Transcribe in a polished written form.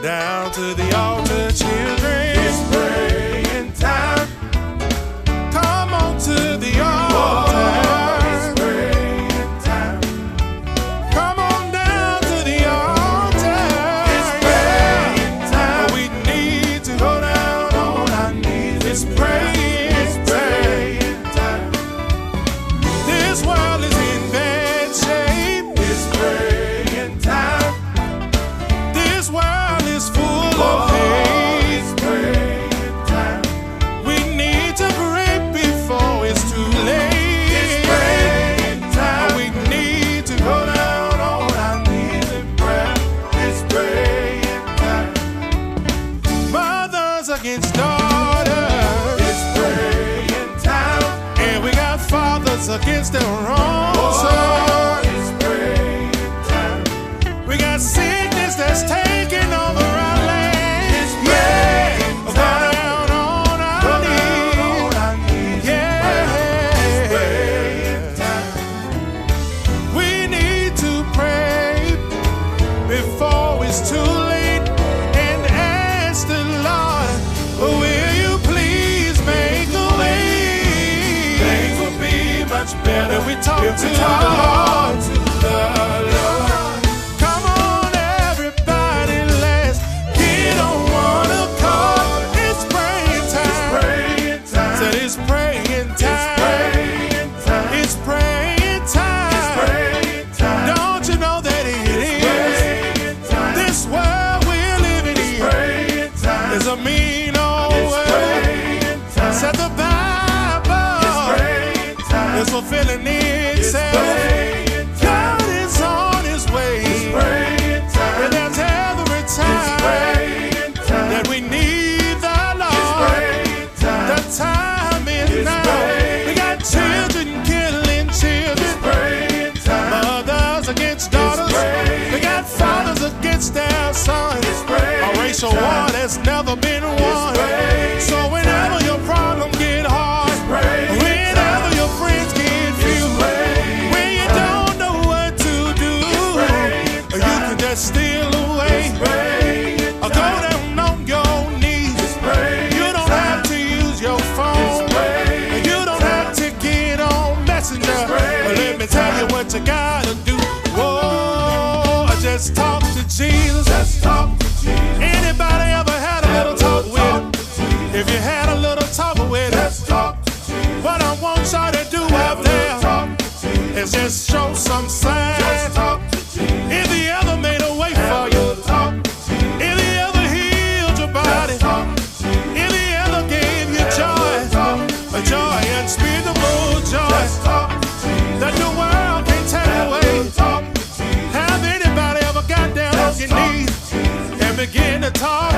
Down to the altar, children. It's praying time. Come on to the altar. It's praying time. Come on down to the altar. It's praying time. We need to go down on our knees. It's praying time. This world is in bad shape. It's praying time. This world is full of hate. It's praying time. We need to pray before it's too late. It's praying time. We need to go down on our knees in prayer. It's praying time. Mothers against daughters. It's praying time. And we got fathers against their own sons. It's praying time. We got sickness that's taking over our land. It's praying time. Down on our knees. Yeah. It's praying time. We need to pray before it's too late and ask the Lord, will you please make a way? Things will be much better if we talk to the Lord. Come on, everybody, let's get on one accord. It's praying time. Said it's praying time. It's praying time. Don't you know that it is? This world we're living in is a mean old world. Said the Bible is fulfilling itself. God is on his way. And there's every time that we need the Lord. The time is now. We got children killing children. Mothers against daughters. We got fathers against their sons. A racial war that's never been won. So whenever your problems get hard, whenever your friends get few, when you don't know what to do, you can just steal away. Or go down on your knees. You don't have to use your phone. You don't have to get on Messenger. But let me tell you what you gotta do. Whoa, just talk to Jesus. Anybody ever had a little talk with him? If you had a little talk with him, what I want y'all to do out there is just show some sign. If he ever made a way for you, if he ever healed your body, if he ever gave you joy, unspeakable joy that the world can't take away. Have anybody ever got down on your knees and begin to talk?